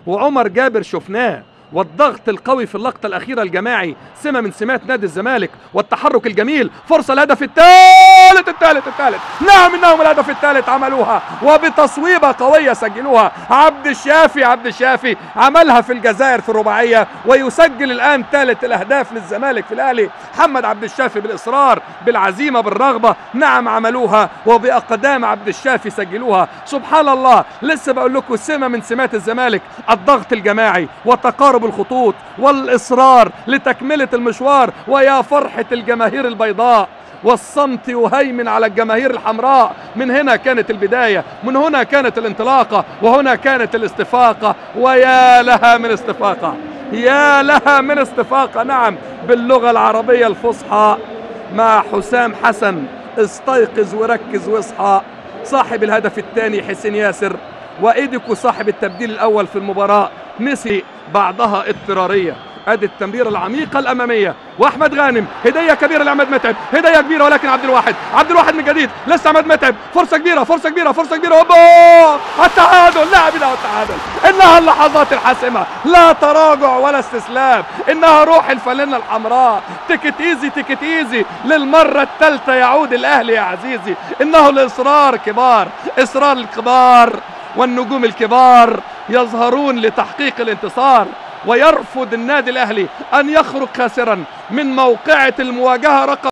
وعمر جابر شفناه، والضغط القوي في اللقطة الأخيرة الجماعي سمة من سمات نادي الزمالك، والتحرك الجميل، فرصة الهدف الثالث. نعم إنهم الهدف الثالث عملوها، وبتصويبة قوية سجلوها. عبد الشافي عملها في الجزائر في الرباعية، ويسجل الآن ثالث الأهداف للزمالك في الأهلي. محمد عبد الشافي بالإصرار، بالعزيمة، بالرغبة، نعم عملوها، وبأقدام عبد الشافي سجلوها. سبحان الله، لسه بقول لكم سمة من سمات الزمالك، الضغط الجماعي وتقارب الخطوط والإصرار لتكملة المشوار. ويا فرحة الجماهير البيضاء، والصمت يهيمن على الجماهير الحمراء. من هنا كانت البداية، من هنا كانت الانطلاقة، وهنا كانت الاستفاقة. ويا لها من استفاقة، يا لها من استفاقة. نعم، باللغة العربية الفصحى مع حسام حسن. استيقظ وركز واصحى. صاحب الهدف الثاني حسين ياسر، وإيديكو صاحب التبديل الأول في المباراة نسي بعضها اضطرارية. ادي التمريره العميقه الاماميه، واحمد غانم، هديه كبيره لعماد متعب، هديه كبيره، ولكن عبد الواحد من جديد، لسه عماد متعب، فرصه كبيره، هوبا التعادل. لا بلا التعادل، انها اللحظات الحاسمه، لا تراجع ولا استسلام، انها روح الفانلة الحمراء. تيكت ايزي للمره الثالثه يعود الاهلي يا عزيزي. انه الاصرار كبار، اصرار الكبار، والنجوم الكبار يظهرون لتحقيق الانتصار. ويرفض النادي الأهلي أن يخرج خاسرا من موقعة المواجهة رقم